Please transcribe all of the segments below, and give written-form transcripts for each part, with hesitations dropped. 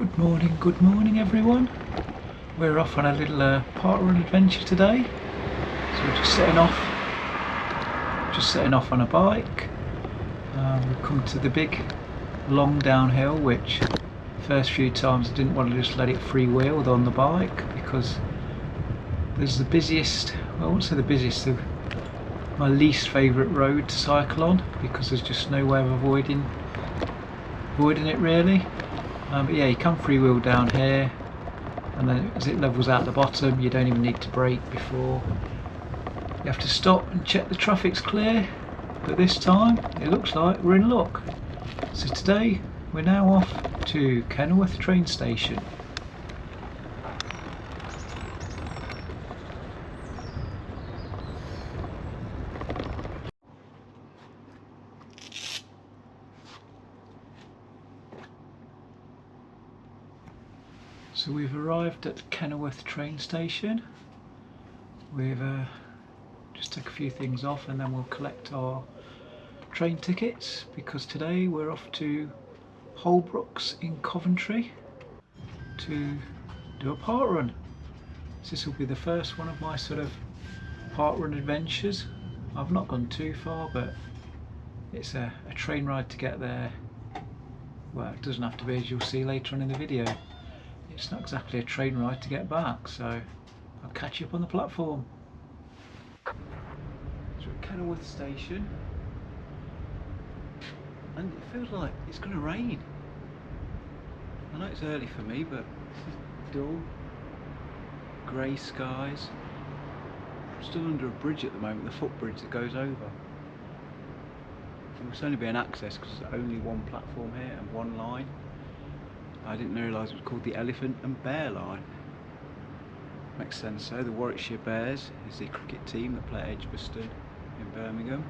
Good morning everyone. We're off on a little Parkrun Adventure today. So we're just setting off on a bike. We've come to the big long downhill, which first few times I didn't want to just let it freewheel on the bike because there's the busiest, well, I won't say the busiest, my least favourite road to cycle on because there's just no way of avoiding it really. But yeah, you can freewheel down here, and then as it levels out the bottom, you don't even need to brake before. You have to stop and check the traffic's clear, but this time it looks like we're in luck. So today we're now off to Kenilworth train station. So we've arrived at Kenilworth train station. We've just took a few things off and then we'll collect our train tickets because today we're off to Holbrooks in Coventry to do a parkrun. So this will be the first one of my sort of parkrun adventures. I've not gone too far, but it's a train ride to get there. Well, it doesn't have to be, as you'll see later on in the video. It's not exactly a train ride to get back, so I'll catch you up on the platform. So at Kenilworth station, and it feels like it's going to rain. I know it's early for me, but it's dull, grey skies. I'm still under a bridge at the moment, the footbridge that goes over. There must only be an access because there's only one platform here and one line. I didn't realise it was called the Elephant and Bear line. Makes sense though. The Warwickshire Bears is the cricket team that play at Edgbaston in Birmingham,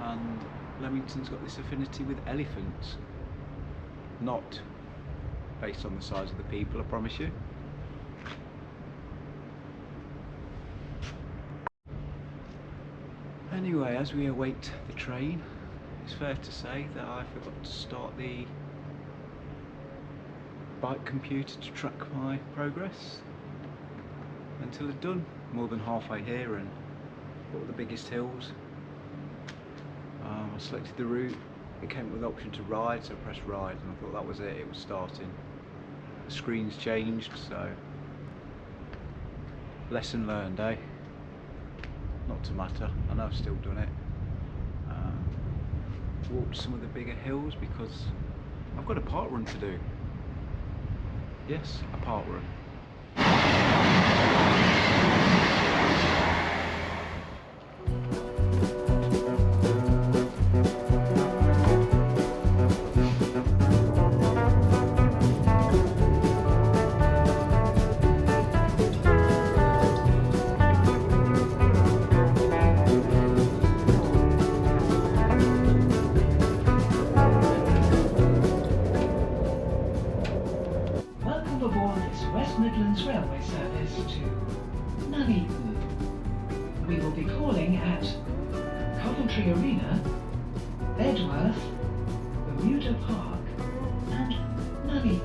and Leamington's got this affinity with elephants. Not based on the size of the people, I promise you. Anyway, as we await the train, it's fair to say that I forgot to start the bike computer to track my progress until I'd done more than halfway here and what were the biggest hills. I selected the route, it came with the option to ride, so I pressed ride and I thought that was it, it was starting. The screen's changed, so lesson learned, eh? Not to matter, I know I've still done it. Walked some of the bigger hills because I've got a parkrun to do. Yes, a parkrun. Midlands Railway service to Nuneaton. We will be calling at Coventry Arena, Bedworth, Bermuda Park and Nuneaton.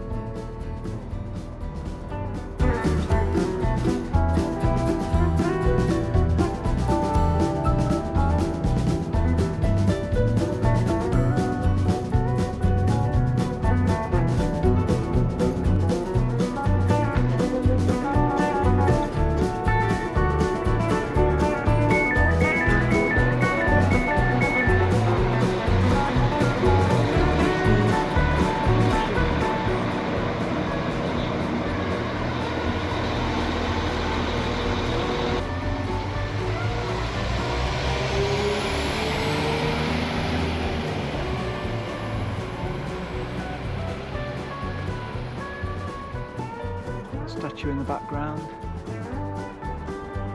Statue in the background.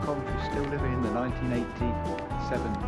Coventry still living in the 1987s.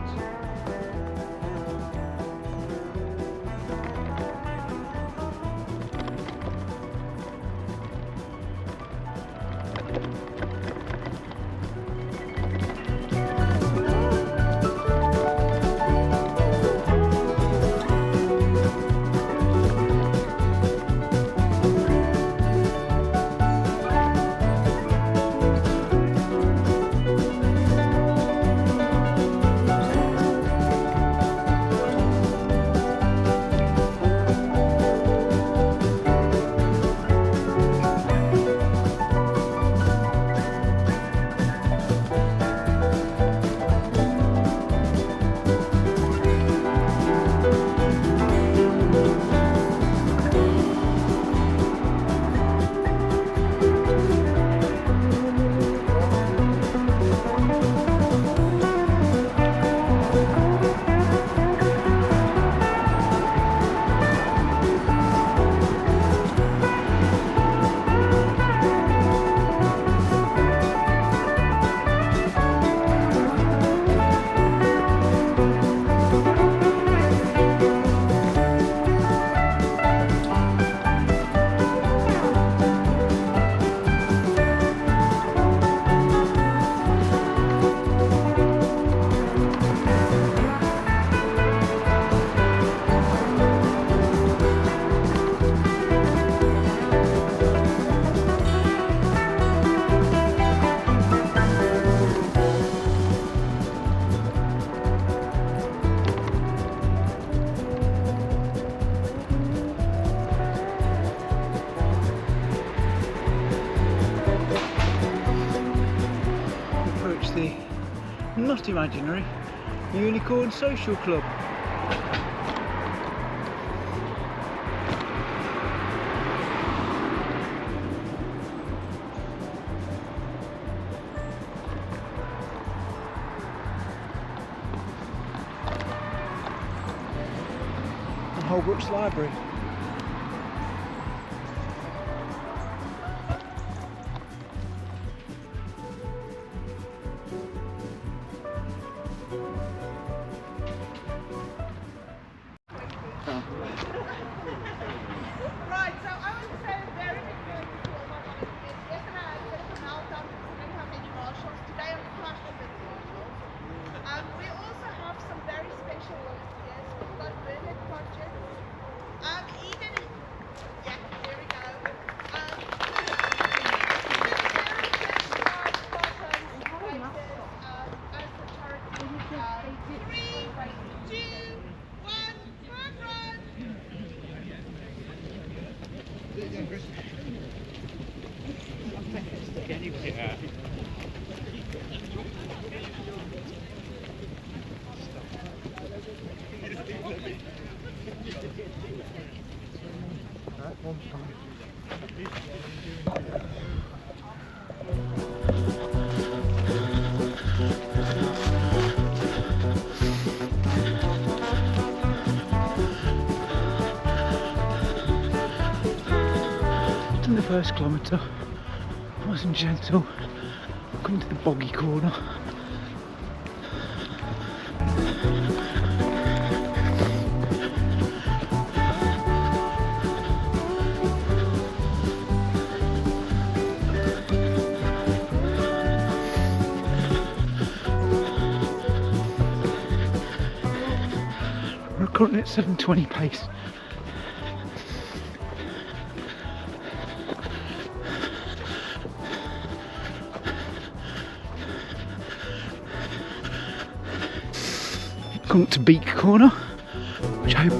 not imaginary. Unicorn Social Club. And Holbrooks Library. Right, so I want to say a very big thank you to all my volunteers. Yesterday I did a meltdown because we didn't have any marshals. Today I'm crushed with marshals. We also have some very special volunteers. We've got Bernard Projects. Even, yeah, there we go. As the charity. 3, 2, 1, Parkrun! Done the first kilometre. Wasn't gentle. Come to the boggy corner. We're currently at 7:20 pace. Come to Beak Corner, which I hope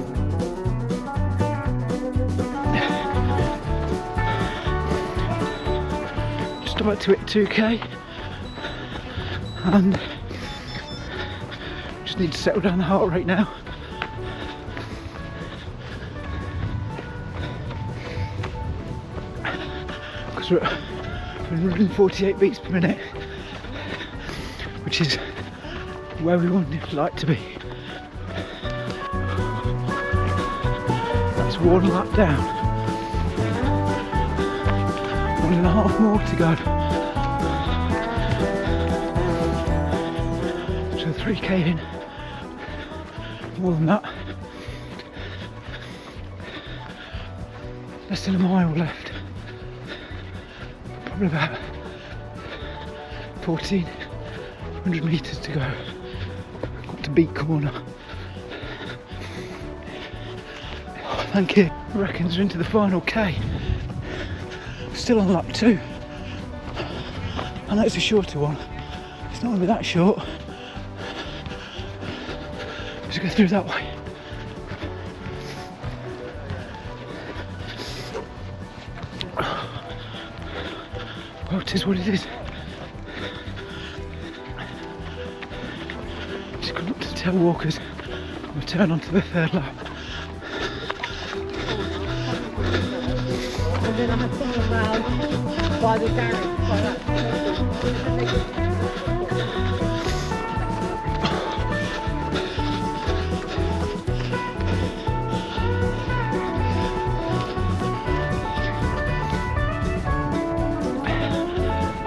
just about to hit 2k, and just need to settle down the heart rate now. Because we're at 148 beats per minute, which is where we would like to be. That's 1 lap down. 1.5 more to go. So 3k in. More than that. Less than a mile left. Probably about 1,400 metres to go. Got to Beak Corner. Oh, thank you. I reckon we're into the final K. Still on lap 2. I know it's a shorter one. It's not going to be that short. Let's go through that way. Oh, it is what it is. Just gone up to the tailwalkers. We'll turn onto the 3rd lap. And then I had someone round by the garage by that.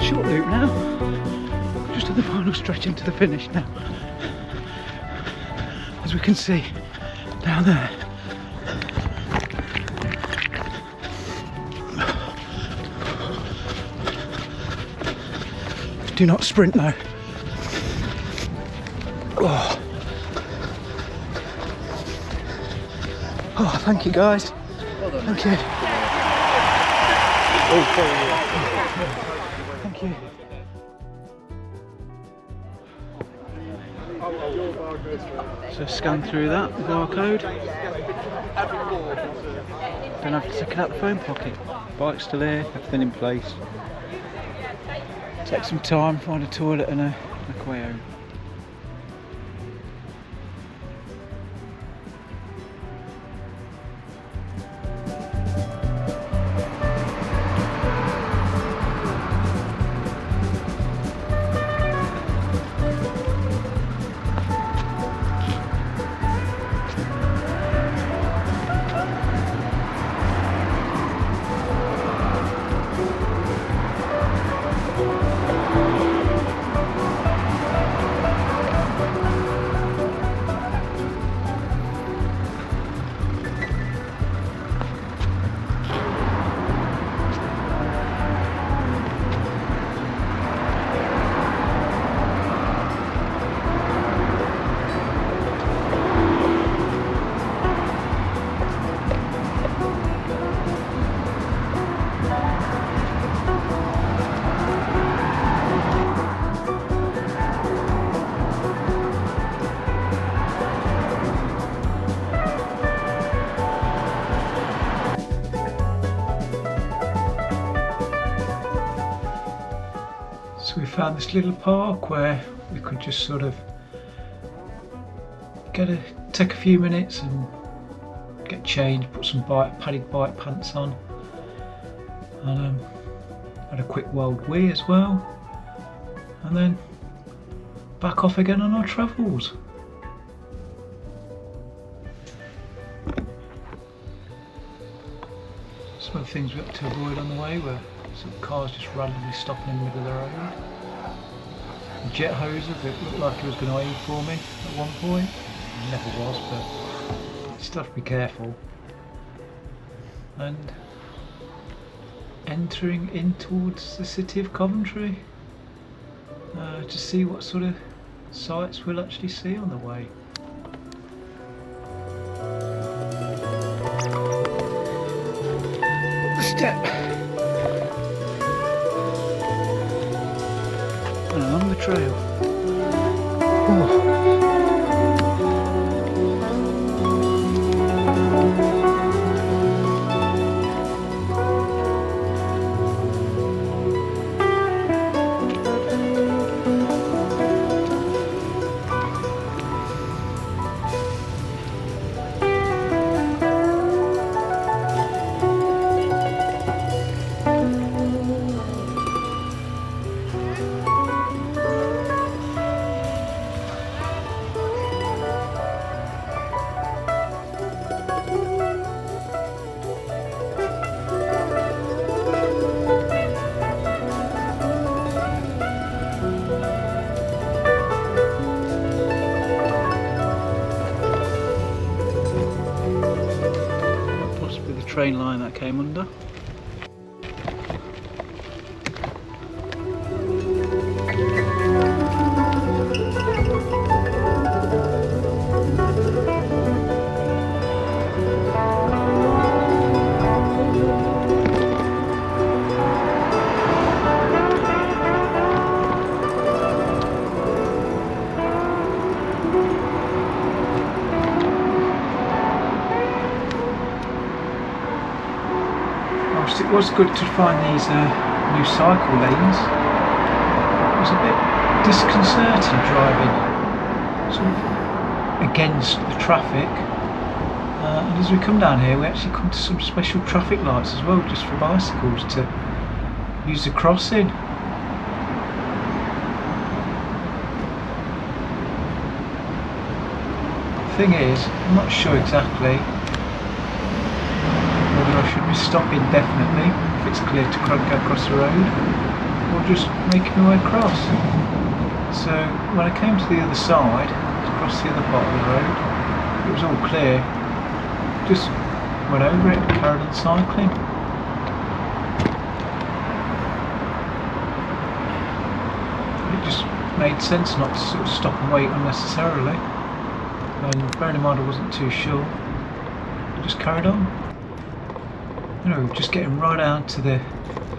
Short loop now. Just at the final stretch into the finish now. As we can see down there. Do not sprint though. Oh, thank you guys. Thank you. Thank you. So scan through that, the barcode. Don't have to take it out the phone pocket. Bike's still here, everything in place. Take some time, find a toilet and make a way home. So we found this little park where we could just sort of take a few minutes and get changed, put some padded bike pants on, and had a quick wild wee as well, and then back off again on our travels. Some of the things we have to avoid on the way were some cars just randomly stopping in the middle of the road. A jet hoser that looked like he was going to aim for me at one point. He never was, but still have to be careful. And entering in towards the city of Coventry to see what sort of sights we'll actually see on the way. Step and along the trail. Oh. Train line that came under. It was good to find these new cycle lanes. It was a bit disconcerting driving sort of against the traffic, and as we come down here we actually come to some special traffic lights as well, just for bicycles to use the crossing. The thing is, I'm not sure exactly whether I should be stopping definitely if it's clear to go across the road, or just making my way across. So when I came to the other side, across the other part of the road, it was all clear. Just went over it and carried on cycling. It just made sense not to sort of stop and wait unnecessarily. And bearing in mind I wasn't too sure, I just carried on. You know, just getting right out to the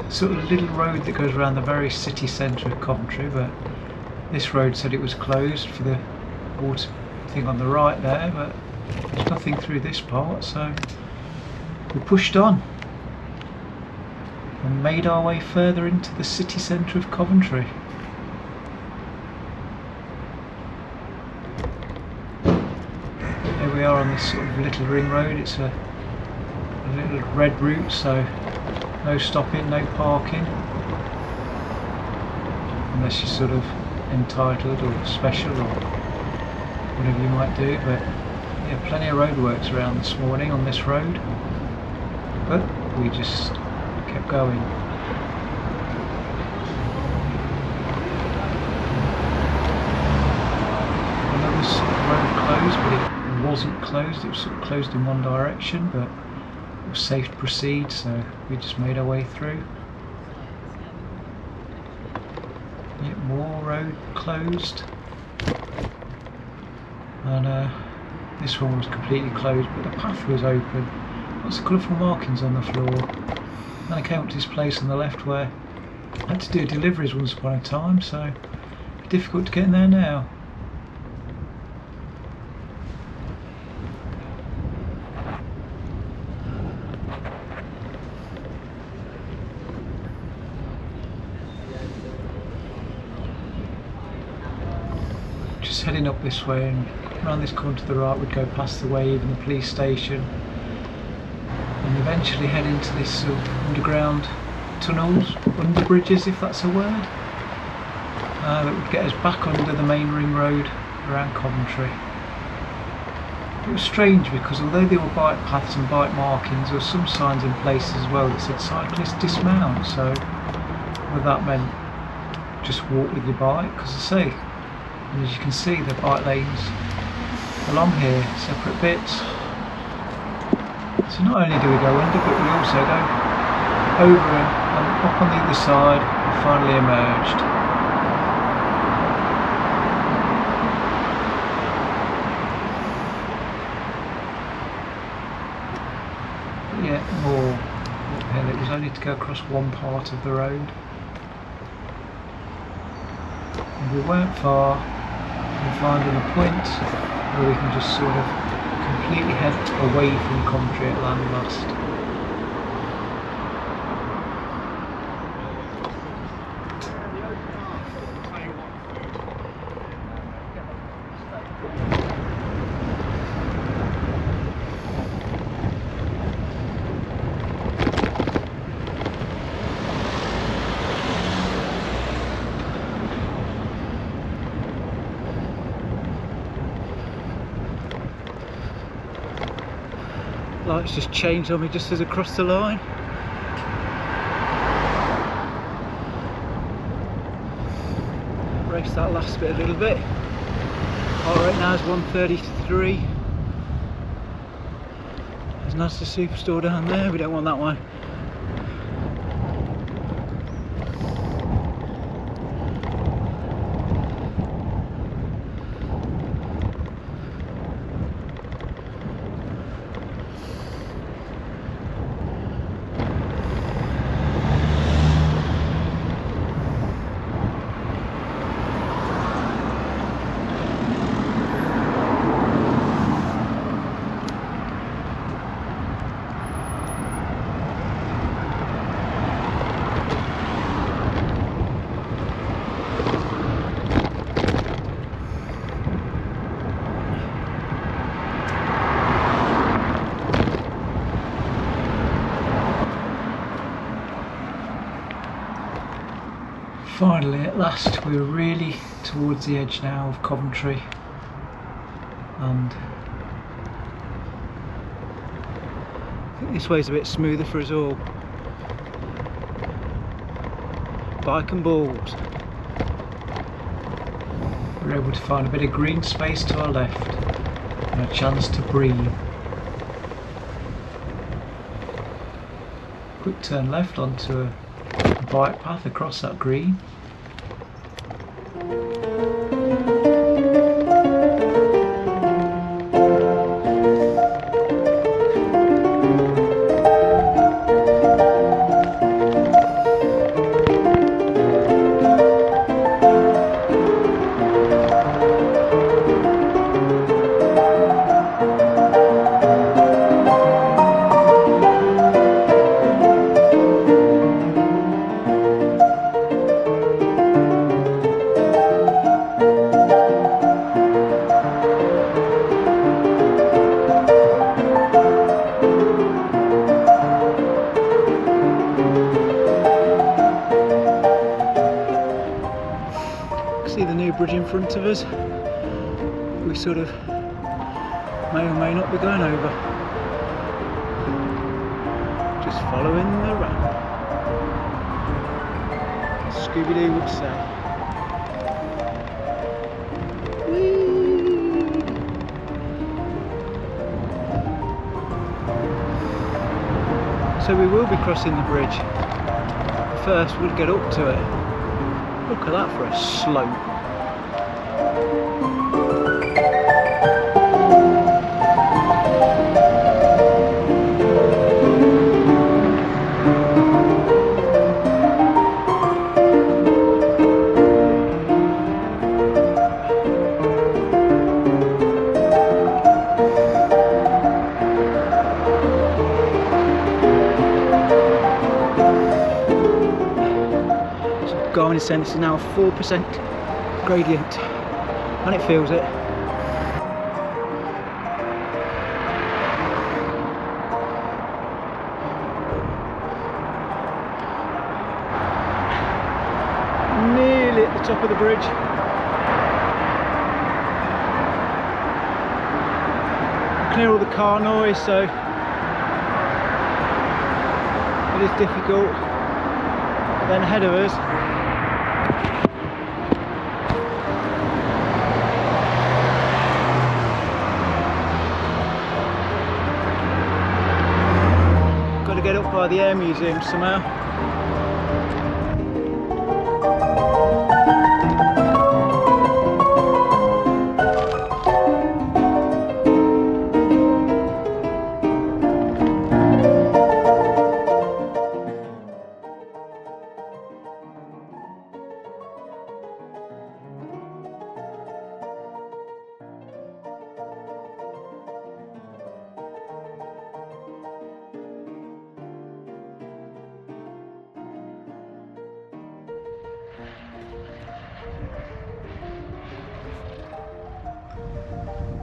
sort of little road that goes around the very city centre of Coventry, but this road said it was closed for the water thing on the right there, but there's nothing through this part, so we pushed on and made our way further into the city centre of Coventry. Here we are on this sort of little ring road. It's a little red route, so no stopping, no parking, unless you're sort of entitled or special or whatever you might do. But yeah, plenty of roadworks around this morning on this road, but we just kept going. I know this road closed, but it wasn't closed. It was sort of closed in one direction, but it was safe to proceed, so we just made our way through. Yet more road closed, and this one was completely closed, but the path was open. Lots of colourful markings on the floor. Then I came up to this place on the left where I had to do deliveries once upon a time, so it's difficult to get in there now. heading up this way, and around this corner to the right we'd go past the wave and the police station, and eventually head into this sort of underground tunnels, under bridges if that's a word, that would get us back under the main ring road around Coventry. It was strange because although there were bike paths and bike markings, there were some signs in places as well that said cyclists dismount, so whether that meant just walk with your bike, because I say, and as you can see, the bike lanes along here, separate bits. So not only do we go under, but we also go over and up on the other side and finally emerged. But yeah, more uphill. It was only to go across one part of the road. And we weren't far from finding a point where we can just sort of completely head away from Coventry at land last. Lights just changed on me just as I crossed the line. Race that last bit a little bit. Heart rate now is 133. There's Nasty Superstore down there, we don't want that one. Finally, at last, we're really towards the edge now of Coventry, and I think this way's a bit smoother for us all. Bike and balls. We're able to find a bit of green space to our left and a chance to breathe. Quick turn left onto a bike path across that green. See the new bridge in front of us. We sort of may or may not be going over. Just following the ramp, as Scooby-Doo would say. Whee! So we will be crossing the bridge. First we'll get up to it. Look at that for a slope. Garmin is saying this is now a 4% gradient. and it feels it. Nearly at the top of the bridge. Clear all the car noise, so it is difficult. But then ahead of us, got to get up by the air museum somehow.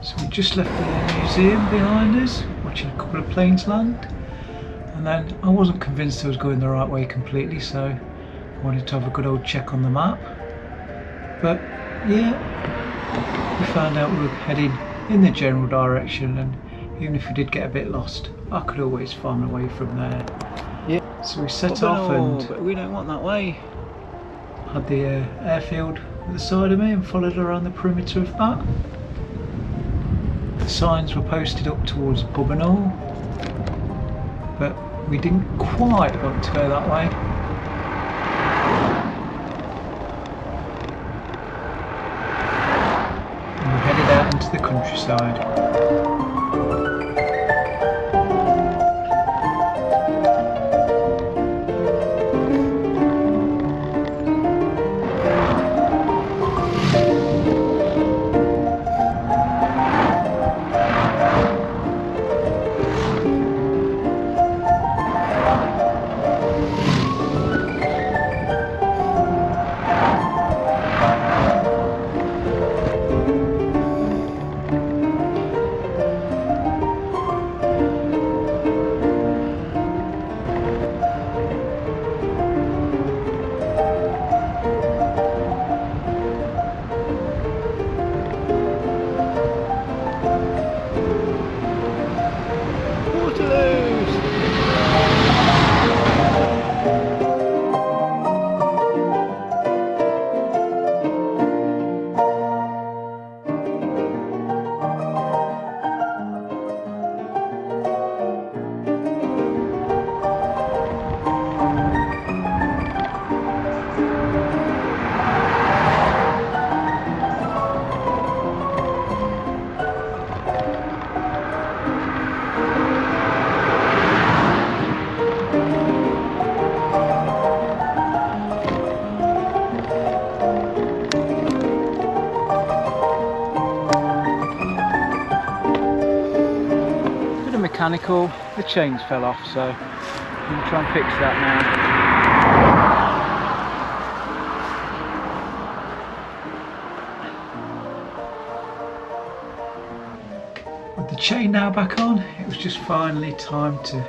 So we just left the museum behind us, watching a couple of planes land, and then I wasn't convinced I was going the right way completely, so I wanted to have a good old check on the map. But yeah, we found out we were heading in the general direction, and even if we did get a bit lost, I could always find a way from there. Yeah. So we set off, and we don't want that way. Had the airfield at the side of me and followed around the perimeter of that. The signs were posted up towards Pub and all, but we didn't quite want to go that way. And we headed out into the countryside. Mechanical, the chains fell off, so I'm going to try and fix that now. With the chain now back on, it was just finally time to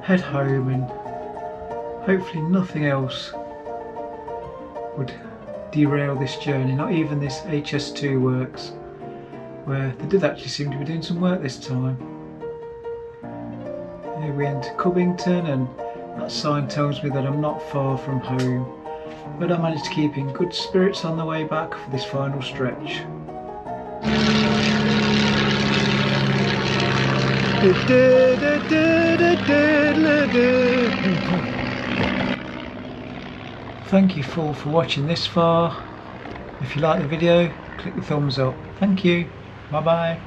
head home, and hopefully nothing else would derail this journey, not even this HS2 works, where they did actually seem to be doing some work this time. Here we enter Covington, and that sign tells me that I'm not far from home, but I managed to keep in good spirits on the way back for this final stretch. Thank you all for watching this far. If you like the video, click the thumbs up. Thank you. Bye bye.